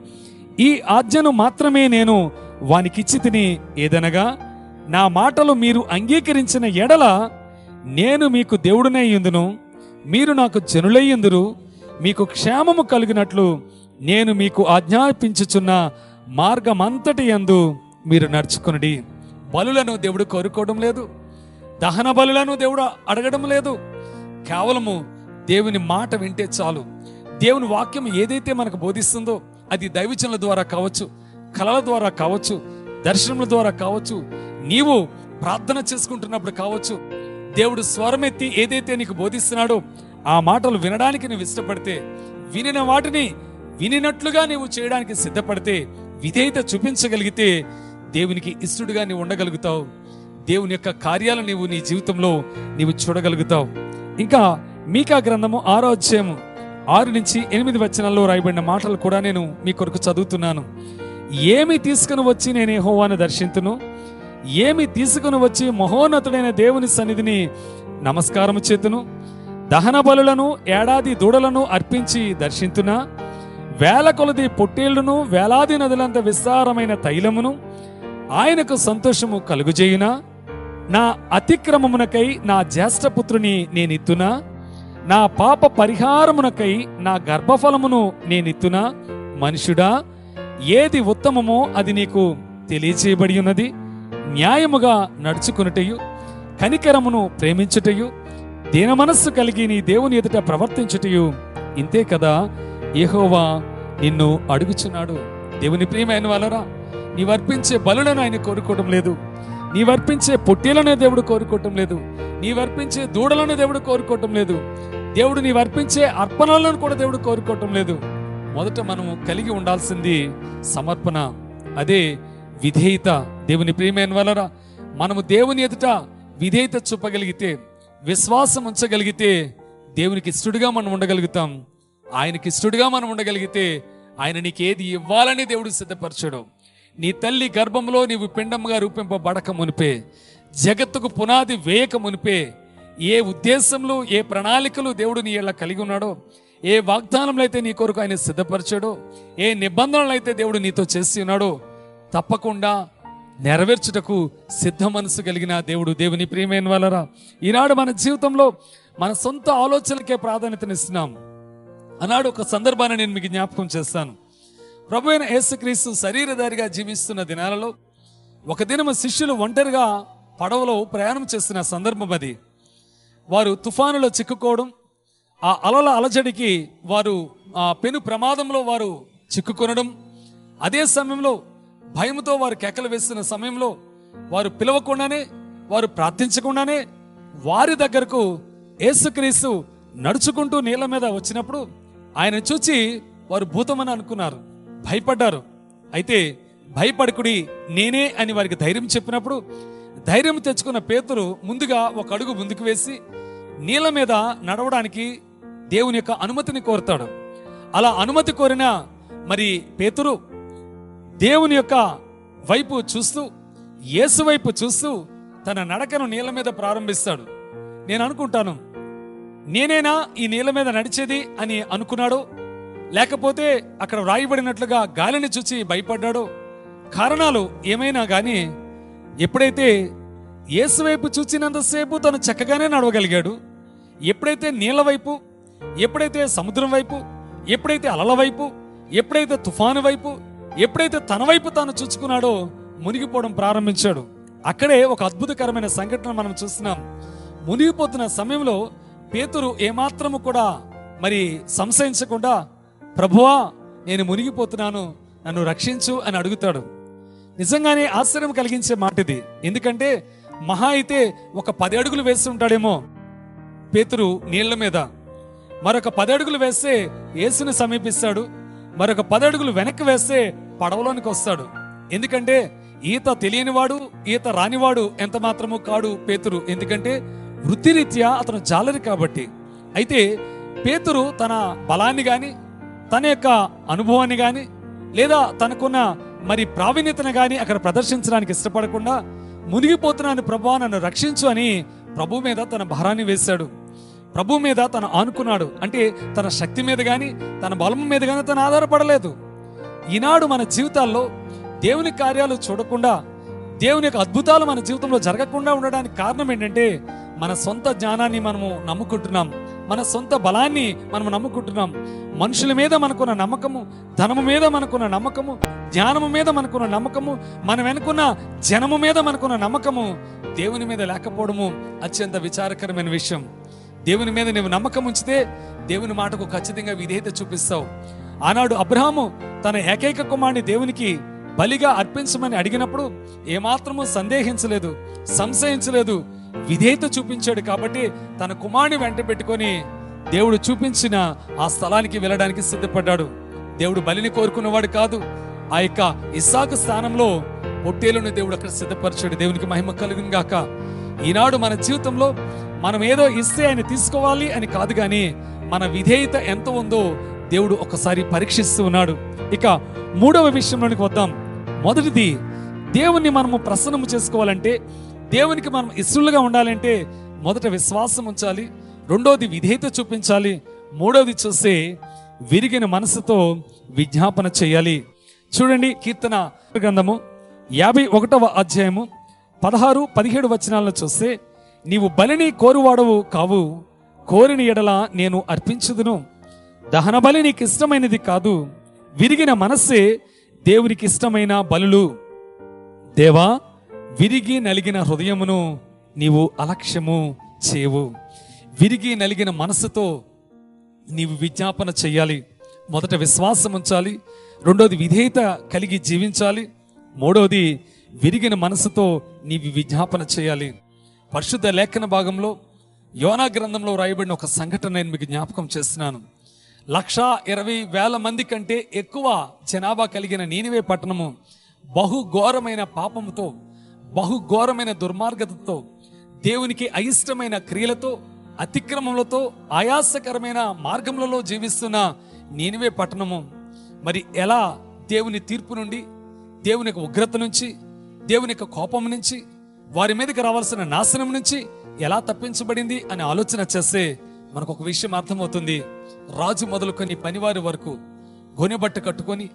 ఈ ఆజ్ఞను మాత్రమే నేను వానికిచ్చి తిని, ఏదనగా నా మాటలు మీరు అంగీకరించిన ఎడల నేను మీకు దేవుడనై యుందును, మీరు నాకు జనులై యుందురు, మీకు క్షేమము కలిగినట్లు నేను మీకు ఆజ్ఞాపించుచున్న మార్గమంతటి యందు మీరు నడుచుకునుడి. బలులను దేవుడు కోరుకోవడం లేదు, దహన బలులను దేవుడు అడగడం లేదు. కేవలము దేవుని మాట వింటే చాలు. దేవుని వాక్యం ఏదైతే మనకు బోధిస్తుందో అది దైవజనుల ద్వారా కావచ్చు, కళల ద్వారా కావచ్చు, దర్శనముల ద్వారా కావచ్చు, నీవు ప్రార్థన చేసుకుంటున్నప్పుడు కావచ్చు, దేవుడు స్వరమెత్తి ఏదైతే నీకు బోధిస్తున్నాడో ఆ మాటలు వినడానికి నువ్వు ఇష్టపడితే, వినిన వాటిని వినినట్లుగా నీవు చేయడానికి సిద్ధపడితే, విధేయత చూపించగలిగితే దేవునికి ఇష్టడుగా నీవు ఉండగలుగుతావు. దేవుని యొక్క కార్యాలు నీవు నీ జీవితంలో నీవు చూడగలుగుతావు. ఇంకా మీకా గ్రంథము 6వ అధ్యాయము 6-8 వచనాల్లో రాయబడిన మాటలు కూడా నేను మీ కొరకు చదువుతున్నాను. ఏమి తీసుకుని వచ్చి నేను యెహోవాను దర్శింతును, ఏమి తీసుకుని వచ్చి మహోన్నతుడైన దేవుని సన్నిధిని నమస్కారము చేతును, దహన బలులను ఏడాది దూడలను అర్పించి దర్శింతునా, వేల కొలది పొట్టేళ్లను వేలాది నదులంత విస్తారమైన తైలమును ఆయనకు సంతోషము కలుగుజేయునా, నా అతిక్రమమునకై నా జ్యేష్ఠపుత్రుని నేనిత్తునా, నా పాప పరిహారమునకై నా గర్భఫలమును నేనిత్తునా. మనుషుడా, ఏది ఉత్తమమో అది నీకు తెలియచేయబడి ఉన్నది. న్యాయముగా నడుచుకునుటయు, కనికరమును ప్రేమించుటయు, దీన మనస్సు కలిగి నీ దేవుని ఎదుట ప్రవర్తించుటయు ఇంతే కదా యెహోవా నిన్ను అడుగుచున్నాడు. దేవుని ప్రియమైన వాళ్ళరా, నీవర్పించే బలులను ఆయన కోరుకోవడం లేదు, నీవర్పించే పొట్టేలను దేవుడు కోరుకోవటం లేదు, నీవర్పించే దూడలను దేవుడు కోరుకోవటం లేదు, దేవుడు నీవర్పించే అర్పణలను కూడా దేవుడు కోరుకోవటం లేదు. మొదట మనము కలిగి ఉండాల్సింది సమర్పణ, అదే విధేయత. దేవుని ప్రియమైన వాళ్ళరా, మనము దేవుని ఎదుట విధేయత చూపగలిగితే, విశ్వాసం ఉంచగలిగితే దేవునికి ఇష్టడుగా మనం ఉండగలుగుతాం. ఆయనకి ఇష్టడుగా మనం ఉండగలిగితే ఆయన నీకేది ఇవ్వాలని దేవుడు సిద్ధపరచడు. నీ తల్లి గర్భంలో నీవు పిండముగా రూపింపబడక మునిపే, జగత్తుకు పునాది వేయక మునిపే, ఏ ఉద్దేశంలో ఏ ప్రణాళికలు దేవుడు నీ ఇలా కలిగి ఉన్నాడో, ఏ వాగ్దానంలో అయితే నీ కొరకు ఆయన సిద్ధపరచాడో, ఏ నిబంధనలు అయితే దేవుడు నీతో చేసి ఉన్నాడో తప్పకుండా నెరవేర్చుటకు సిద్ధ మనసు కలిగిన దేవుడు. దేవుని ప్రియమైన వాళ్ళరా, ఈనాడు మన జీవితంలో మన సొంత ఆలోచనలకే ప్రాధాన్యతనిస్తున్నాం. అన్నాడు ఒక సందర్భాన్ని నేను మీకు జ్ఞాపకం చేస్తాను. ప్రభు అయిన యేసుక్రీస్తు శరీరధారిగా జీవిస్తున్న దినాలలో ఒక దినము శిష్యులు ఒంటరిగా పడవలో ప్రయాణం చేస్తున్న సందర్భం అది. వారు తుఫానులో చిక్కుకోవడం, ఆ అలల అలజడికి వారు ఆ పెను ప్రమాదంలో వారు చిక్కుకొనడం, అదే సమయంలో భయంతో వారు కేకలు వేస్తున్న సమయంలో వారు పిలవకుండానే, వారు ప్రార్థించకుండానే వారి దగ్గరకు యేసుక్రీస్తు నడుచుకుంటూ నీళ్ళ మీద వచ్చినప్పుడు ఆయన చూచి వారు భూతమని అనుకున్నారు, భయపడ్డారు. అయితే భయపడకుడి నేనే అని వారికి ధైర్యం చెప్పినప్పుడు ధైర్యం తెచ్చుకున్న పేతురు ముందుగా ఒక అడుగు ముందుకు వేసి నీళ్ళ మీద నడవడానికి దేవుని యొక్క అనుమతిని కోరుతాడు. అలా అనుమతి కోరిన మరి పేతురు దేవుని యొక్క వైపు చూస్తూ యేసు వైపు చూస్తూ తన నడకను నీళ్ళ మీద ప్రారంభిస్తాడు. నేను అనుకుంటాను, నేనేనా ఈ నీళ్ళ మీద నడిచేది అని అనుకున్నాడో, లేకపోతే అక్కడ వ్రాయబడినట్లుగా గాలిని చూచి భయపడ్డాడో, కారణాలు ఏమైనా కానీ ఎప్పుడైతే యేసు వైపు చూచినంతసేపు తను చక్కగానే నడవగలిగాడు, ఎప్పుడైతే నీళ్ళ వైపు, ఎప్పుడైతే సముద్రం వైపు, ఎప్పుడైతే అలల వైపు, ఎప్పుడైతే తుఫాను వైపు, ఎప్పుడైతే తన వైపు తాను చూచుకున్నాడో మునిగిపోవడం ప్రారంభించాడు. అక్కడే ఒక అద్భుతకరమైన సంఘటన మనం చూస్తున్నాం. మునిగిపోతున్న సమయంలో పేతురు ఏమాత్రము కూడా మరి సంశయించకుండా, ప్రభువా నేను మునిగిపోతున్నాను, నన్ను రక్షించు అని అడుగుతాడు. నిజంగానే ఆశ్చర్యం కలిగించే మాట ఇది. ఎందుకంటే మహా అయితే ఒక 10 అడుగులు వేసి ఉంటాడేమో పేతురు నీళ్ల మీద. మరొక 10 అడుగులు వేస్తే యేసుని సమీపిస్తాడు. మరొక 10 అడుగులు వెనక్కి వేస్తే పడవలోనికి వస్తాడు. ఎందుకంటే ఈత తెలియనివాడు, ఈత రానివాడు ఎంత మాత్రము కాడు పేతురు. ఎందుకంటే వృత్తిరీత్యా అతను జాలరి కాబట్టి. అయితే పేతురు తన బలాన్ని గాని, తన యొక్క అనుభవాన్ని గాని, లేదా తనకున్న మరి ప్రావీణ్యతను గాని అక్కడ ప్రదర్శించడానికి ఇష్టపడకుండా, మునిగిపోతున్నాను ప్రభువా నన్ను రక్షించు అని ప్రభు మీద తన భారాన్ని వేశాడు. ప్రభు మీద తను ఆనుకున్నాడు. అంటే తన శక్తి మీద గాని, తన బలం మీద గాని తను ఆధారపడలేదు. ఈనాడు మన జీవితాల్లో దేవుని కార్యాలు చూడకుండా, దేవుని యొక్క అద్భుతాలు మన జీవితంలో జరగకుండా ఉండడానికి కారణం ఏంటంటే, మన సొంత జ్ఞానాన్ని మనము నమ్ముకుంటున్నాం, మన సొంత బలాన్ని మనము నమ్ముకుంటున్నాం. మనుషుల మీద మనకున్న నమ్మకము, ధనము మీద మనకున్న నమ్మకము, జ్ఞానము మీద మనకున్న నమ్మకము, మనం వెనుకున్న జనము మీద మనకున్న నమ్మకము దేవుని మీద లేకపోవడము అత్యంత విచారకరమైన విషయం. దేవుని మీద నీవు నమ్మకం ఉంచితే దేవుని మాటకు ఖచ్చితంగా విధేయత చూపిస్తావు. ఆనాడు అబ్రహాము తన ఏకైక కుమారుని దేవునికి బలిగా అర్పించమని అడిగినప్పుడు ఏమాత్రము సందేహించలేదు, సంశయించలేదు, విధేయత చూపించాడు. కాబట్టి తన కుమారుని వెంట పెట్టుకొని దేవుడు చూపించిన ఆ స్థలానికి వెళ్ళడానికి సిద్ధపడ్డాడు. దేవుడు బలిని కోరుకున్నవాడు కాదు. ఆ యొక్క ఇస్సాకు స్థానంలో పొట్టేలుని దేవుడు అక్కడ సిద్ధపరిచాడు. దేవునికి మహిమ కలుగును గాక. ఈనాడు మన జీవితంలో మనం ఏదో ఇస్తే ఆయన తీసుకోవాలి అని కాదు, కానీ మన విధేయత ఎంత ఉందో దేవుడు ఒకసారి పరీక్షిస్తూ ఉన్నాడు. ఇక 3వ విషయంలోనికి వద్దాం. మొదటిది, దేవుణ్ణి మనము ప్రసన్నము చేసుకోవాలంటే, దేవునికి మనం ఇష్టలుగా ఉండాలంటే మొదట విశ్వాసం ఉంచాలి, రెండోది విధేయత చూపించాలి, మూడోది చూస్తే విరిగిన మనసుతో విజ్ఞాపన చేయాలి. చూడండి, కీర్తన గ్రంథము 51వ అధ్యాయము 16-17 వచనాలను చూస్తే, నీవు బలిని కోరువాడవు కావు, కోరిన ఎడల నేను అర్పించుదును. దహన బలి నీకు ఇష్టమైనది కాదు, విరిగిన మనస్సే దేవునికి ఇష్టమైన బలులు. దేవా, విరిగి నలిగిన హృదయమును నీవు అలక్ష్యము చేయవు. విరిగి నలిగిన మనసుతో నీవు విజ్ఞాపన చెయ్యాలి. మొదట విశ్వాసం ఉంచాలి, రెండోది విధేయత కలిగి జీవించాలి, మూడోది విరిగిన మనసుతో నీవు విజ్ఞాపన చేయాలి. పరిశుద్ధ లేఖన భాగంలో యోనా గ్రంథంలో రాయబడిన ఒక సంఘటన నేను మీకు జ్ఞాపకం చేస్తున్నాను. 120,000 మంది కంటే ఎక్కువ జనాభా కలిగిన నీనివే పట్టణము బహుఘోరమైన పాపముతో, బహుఘోరమైన దుర్మార్గతతో, దేవునికి అయిష్టమైన క్రియలతో, అతిక్రమములతో, ఆయాసకరమైన మార్గములలో జీవిస్తున్న నీనివే పట్టణము మరి ఎలా దేవుని తీర్పు నుండి, దేవుని యొక్క ఉగ్రత నుంచి, దేవుని యొక్క కోపం నుంచి, వారి మీదకి రావాల్సిన నాశనం నుంచి ఎలా తప్పించబడింది అని ఆలోచన చేస్తే మనకు ఒక విషయం అర్థమవుతుంది. రాజు మొదలుకొని పనివారి వరకు గొనెబట్ట కట్టుకొని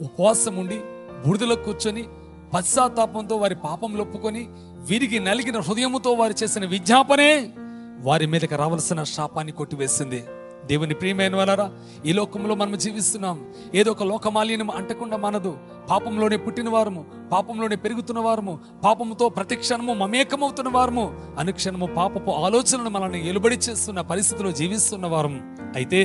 ఉపవాసం ఉండి బూడిదలో కూర్చొని పశ్చాత్తాపంతో వారి పాపంలో ఒప్పుకొని విరిగి నలిగిన హృదయముతో వారు చేసిన విజ్ఞాపనే వారి మీదకి రావాల్సిన శాపాన్ని కొట్టివేసింది. దేవుని ప్రియమైన వారరా, ఈ లోకంలో మనం జీవిస్తున్నాం. ఏదో ఒక లోకమాలిన్యం అంటకుండా మనదు. పాపంలోనే పుట్టిన వారము, పాపంలోనే పెరుగుతున్న వారము, పాపముతో ప్రతిక్షణము మమేకమవుతున్న వారము, అనుక్షణము పాపపు ఆలోచనలు మనల్ని ఎలుబడి చేస్తున్న పరిస్థితిలో జీవిస్తున్న వారము. అయితే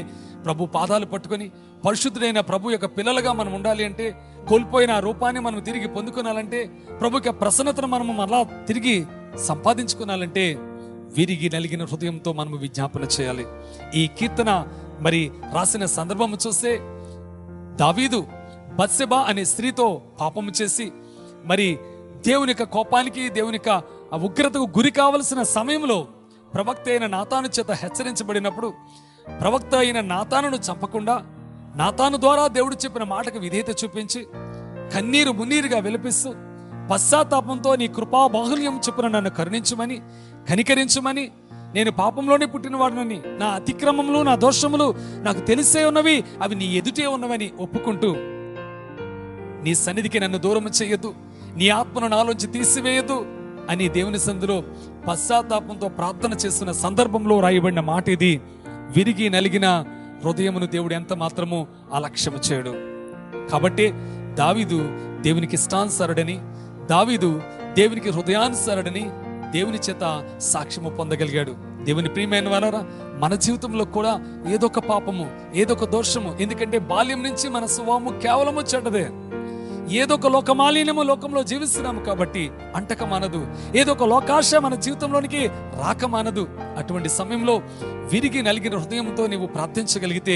ప్రభు పాదాలు పట్టుకొని పరిశుద్ధుడైన ప్రభు యొక్క పిల్లలుగా మనం ఉండాలి అంటే, కోల్పోయిన రూపాన్ని మనం తిరిగి పొందుకోవాలంటే, ప్రభు యొక్క ప్రసన్నతను మనము మరలా తిరిగి సంపాదించుకోవాలంటే విరిగి నలిగిన హృదయంతో మనము విజ్ఞాపన చేయాలి. ఈ కీర్తన మరి రాసిన సందర్భం చూస్తే, దావీదు బత్సెబా అనే స్త్రీతో పాపము చేసి మరి దేవుని యొక్క కోపానికి, దేవుని యొక్క ఉగ్రతకు గురి కావలసిన సమయంలో ప్రవక్త అయిన నాతాను చేత హెచ్చరించబడినప్పుడు, ప్రవక్త అయిన నాతానును చంపకుండా నాతాను ద్వారా దేవుడు చెప్పిన మాటకు విధేయత చూపించి కన్నీరు మున్నీరుగా విలపిస్తూ పశ్చాత్తాపంతో నీ కృపా బాహుల్యం చొప్పున నన్ను కరుణించమని, కనికరించమని, నేను పాపంలోనే పుట్టినవాడినని, నా అతిక్రమములు నా దోషములు నాకు తెలిసే ఉన్నవి, అవి నీ ఎదుటే ఉన్నవని ఒప్పుకుంటూ నీ సన్నిధికి నన్ను దూరం చేయొద్దు, నీ ఆత్మను నాలోంచి తీసివేయద్దు అని దేవుని సన్నిధిలో పశ్చాత్తాపంతో ప్రార్థన చేస్తున్న సందర్భంలో రాయబడిన మాట ఇది. విరిగి నలిగిన హృదయమును దేవుడు ఎంత మాత్రము అలక్ష్యము చేయడు. కాబట్టి దావీదు దేవునికి ఇష్టానుసారుడని, దావీదు దేవునికి హృదయానుసారుడని దేవుని చేత సాక్ష్యము పొందగలిగాడు. దేవుని ప్రియమైన వారరా, మన జీవితంలో కూడా ఏదో ఒక పాపము, ఏదో ఒక దోషము, ఎందుకంటే బాల్యం నుంచి మన స్వభావము కేవలము చెడ్డదే. ఏదో ఒక లోకమాలిన్యము లోకంలో జీవిస్తున్నాము కాబట్టి అంటక మానదు, ఏదో ఒక లోకాశ మన జీవితంలోనికి రాక మానదు. అటువంటి సమయంలో విరిగి నలిగిన హృదయంతో నీవు ప్రార్థించగలిగితే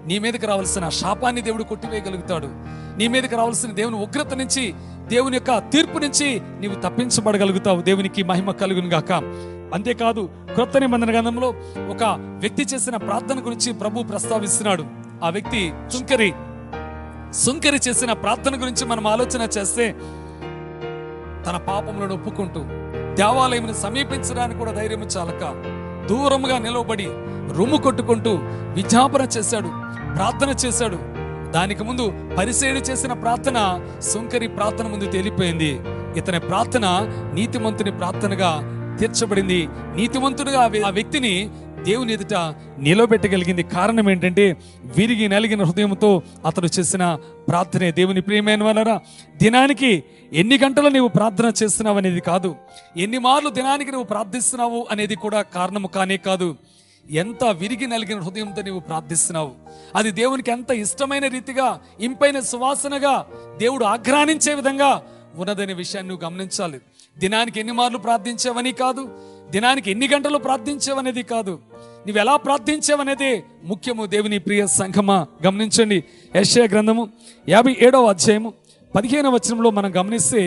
నీ మీదకి రావాల్సిన శాపాన్ని దేవుడు కొట్టివేయగలుగుతాడు. నీ మీదకి రావాల్సిన దేవుని ఉగ్రత నుంచి, దేవుని యొక్క తీర్పు నుంచి నీవు తప్పించబడగలుగుతావు. దేవునికి మహిమ కలుగును గాక. అంతేకాదు, క్రొత్త నిబంధన గ్రంథంలో ఒక వ్యక్తి చేసిన ప్రార్థన గురించి ప్రభు ప్రస్తావిస్తున్నాడు. ఆ వ్యక్తి సుంకరి చేసిన ప్రార్థన గురించి మనం ఆలోచన చేస్తే, తన పాపములను ఒప్పుకుంటూ దేవాలయమును సమీపించడానికి కూడా ధైర్యం చాలక దూరముగా నిలవబడి రొమ్ము కొట్టుకుంటూ విజ్ఞాపన చేశాడు, ప్రార్థన చేశాడు. దానికి ముందు పరిసేయుడు చేసిన ప్రార్థన సుంకరి ప్రార్థన ముందు తేలిపోయింది. ఇతని ప్రార్థన నీతిమంతుని ప్రార్థనగా తీర్చబడింది. నీతిమంతుడిగా ఆ వ్యక్తిని దేవుని ఎదుట నిలబెట్టగలిగింది. కారణం ఏంటంటే విరిగి నలిగిన హృదయంతో అతడు చేసిన ప్రార్థనే. దేవుని ప్రియమైన వారరా, దినానికి ఎన్ని గంటలు నీవు ప్రార్థన చేస్తున్నావు అనేది కాదు, ఎన్ని మార్లు దినానికి నువ్వు ప్రార్థిస్తున్నావు అనేది కూడా కారణము కానే కాదు. ఎంత విరిగి నలిగిన హృదయంతో నీవు ప్రార్థిస్తున్నావు, అది దేవునికి ఎంత ఇష్టమైన రీతిగా, ఇంపైన సువాసనగా, దేవుడు ఆఘ్రానించే విధంగా ఉన్నదనే విషయాన్ని నువ్వు గమనించాలి. దినానికి ఎన్ని మార్లు ప్రార్థించావని కాదు, దినానికి ఎన్ని గంటలు ప్రార్థించావనేది కాదు, నువ్వు ఎలా ప్రార్థించావనేదే ముఖ్యము. దేవుని ప్రియ సంఘమా, గమనించండి. యెషయా గ్రంథము 57వ అధ్యాయము 15వ వచనంలో మనం గమనిస్తే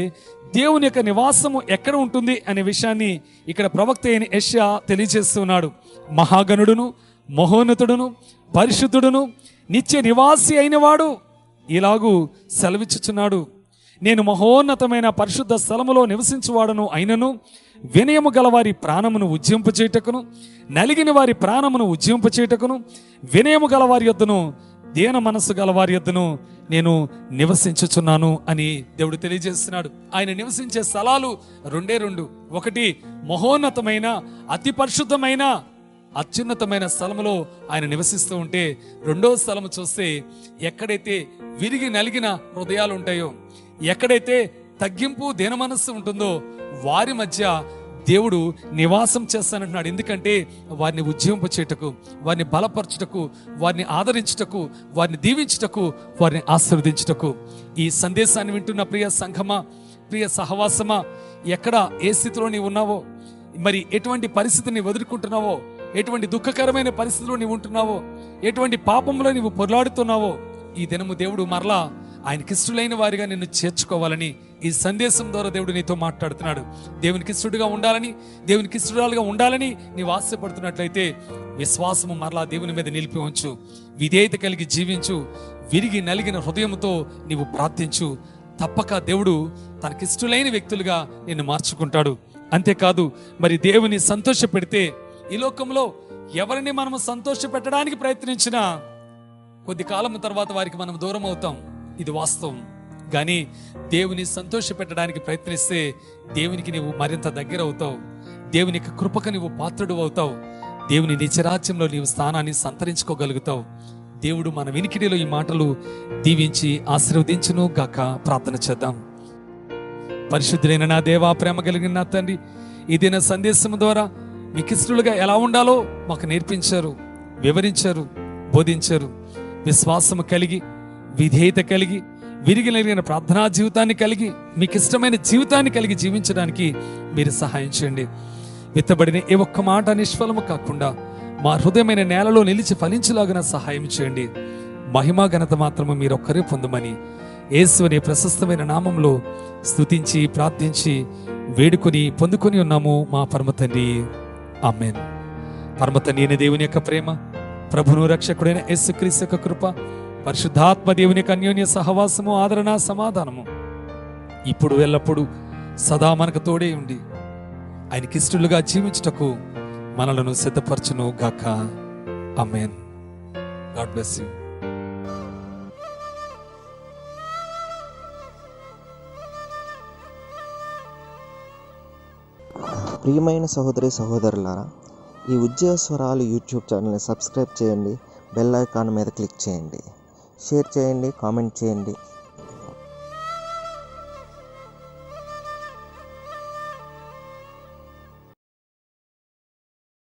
దేవుని యొక్క నివాసము ఎక్కడ ఉంటుంది అనే విషయాన్ని ఇక్కడ ప్రవక్త అయిన యెషయా తెలియజేస్తున్నాడు. మహాగణుడును, మహోన్నతుడును, పరిశుద్ధుడును, నిత్య నివాసి అయినవాడు ఇలాగూ సెలవిచ్చుచున్నాడు. నేను మహోన్నతమైన పరిశుద్ధ స్థలములో నివసించువాడను అయినను, వినయము గలవారి ప్రాణమును ఉజ్జింపచేయుటకును, నలిగిన వారి ప్రాణమును ఉజ్జింపచేయుటకును, వినయము గలవారి యొద్దను, దీన మనస్సు గలవారి యొద్దను నేను నివసించుచున్నాను అని దేవుడు తెలియజేస్తున్నాడు. ఆయన నివసించే స్థలాలు రెండే రెండు. ఒకటి మహోన్నతమైన, అతి పరిశుద్ధమైన, అత్యున్నతమైన స్థలములో ఆయన నివసిస్తూ ఉంటే, రెండో స్థలము చూస్తే ఎక్కడైతే విరిగి నలిగిన హృదయాలు ఉంటాయో, ఎక్కడైతే తగ్గింపు దీన మనస్సు ఉంటుందో వారి మధ్య దేవుడు నివాసం చేస్తానంటున్నాడు. ఎందుకంటే వారిని ఉజ్జీవింపచేయుటకు, వారిని బలపరచుటకు, వారిని ఆదరించుటకు, వారిని దీవించుటకు, వారిని ఆశీర్వదించుటకు. ఈ సందేశాన్ని వింటున్న ప్రియ సంఘమా, ప్రియ సహవాసమా, ఎక్కడ ఏ స్థితిలో నీవు ఉన్నావో, మరి ఎటువంటి పరిస్థితిని ఎదుర్కొంటున్నావో, ఎటువంటి దుఃఖకరమైన పరిస్థితిలో నీవు ఉంటున్నావో, ఎటువంటి పాపంలో నీవు పొరలాడుతున్నావో, ఈ దినము దేవుడు మరలా ఆయనకిష్టులైన వారిగా నిన్ను చేర్చుకోవాలని ఈ సందేశం ద్వారా దేవుడు నీతో మాట్లాడుతున్నాడు. దేవునికి ఇష్టడుగా ఉండాలని, దేవునికి ఇష్టడుగా ఉండాలని నీవు ఆశపడుతున్నట్లయితే విశ్వాసము మరలా దేవుని మీద నిలిపి ఉంచు, విధేయత కలిగి జీవించు, విరిగి నలిగిన హృదయంతో నీవు ప్రార్థించు. తప్పక దేవుడు తనకిష్టులైన వ్యక్తులుగా నిన్ను మార్చుకుంటాడు. అంతేకాదు, మరి దేవుని సంతోష పెడితే ఈ లోకంలో ఎవరిని మనము సంతోష పెట్టడానికి ప్రయత్నించినా కొద్ది కాలం తర్వాత వారికి మనం దూరం అవుతాం, ఇది వాస్తవం. కానీ దేవుని సంతోష పెట్టడానికి ప్రయత్నిస్తే దేవునికి నీవు మరింత దగ్గర అవుతావు, దేవుని కృపకు నీవు పాత్రుడు అవుతావు, దేవుని నిత్యరాజ్యంలో నీవు స్థానాన్ని సంతరించుకోగలుగుతావు. దేవుడు మన వినికిడిలో ఈ మాటలు దీవించి ఆశీర్వదించును గాక. ప్రార్థన చేద్దాం. పరిశుద్ధులైన నా దేవా, ప్రేమ కలిగిన నా తండ్రి, ఈ దిన సందేశం ద్వారా మీకు ఇష్టలుగా ఎలా ఉండాలో మాకు నేర్పించారు, వివరించారు, బోధించారు. విశ్వాసము కలిగి, విధేయత కలిగి, విరిగి నలిగిన ప్రార్థనా జీవితాన్ని కలిగి, మీకు ఇష్టమైన జీవితాన్ని కలిగి జీవించడానికి మీరు సహాయం చేయండి. విత్తబడిన ఏ ఒక్క మాట నిష్ఫలము కాకుండా మా హృదయమైన నేలలో నిలిచి ఫలించలాగిన సహాయం చేయండి. మహిమా ఘనత మాత్రము మీరు ఒక్కరే పొందమని యేసు అనే ప్రశస్తమైన నామంలో స్తుతించి ప్రార్థించి వేడుకొని పొందుకొని ఉన్నాము మా పరమ తండ్రి. ఆమేన్. పరమ తండ్రి అయిన దేవుని యొక్క ప్రేమ, ప్రభును రక్షకుడైన యేసుక్రీస్తు యొక్క కృప, పరిశుద్ధాత్మ దేవుని యొక్క అన్యోన్య సహవాసము, ఆదరణ, సమాధానము ఇప్పుడు ఎల్లప్పుడు సదా మనకు తోడే ఉండి ఆయనకిష్టులుగా జీవించుటకు మనలను సిద్ధపరచును గాక. ఆమేన్. God bless you. ప్రియమైన సహోదరి సహోదరులారా, ఈ ఉజ్జయ స్వరాలు యూట్యూబ్ ఛానల్ని సబ్స్క్రైబ్ చేయండి, బెల్ ఐకాన్ మీద క్లిక్ చేయండి, షేర్ చేయండి, కామెంట్ చేయండి.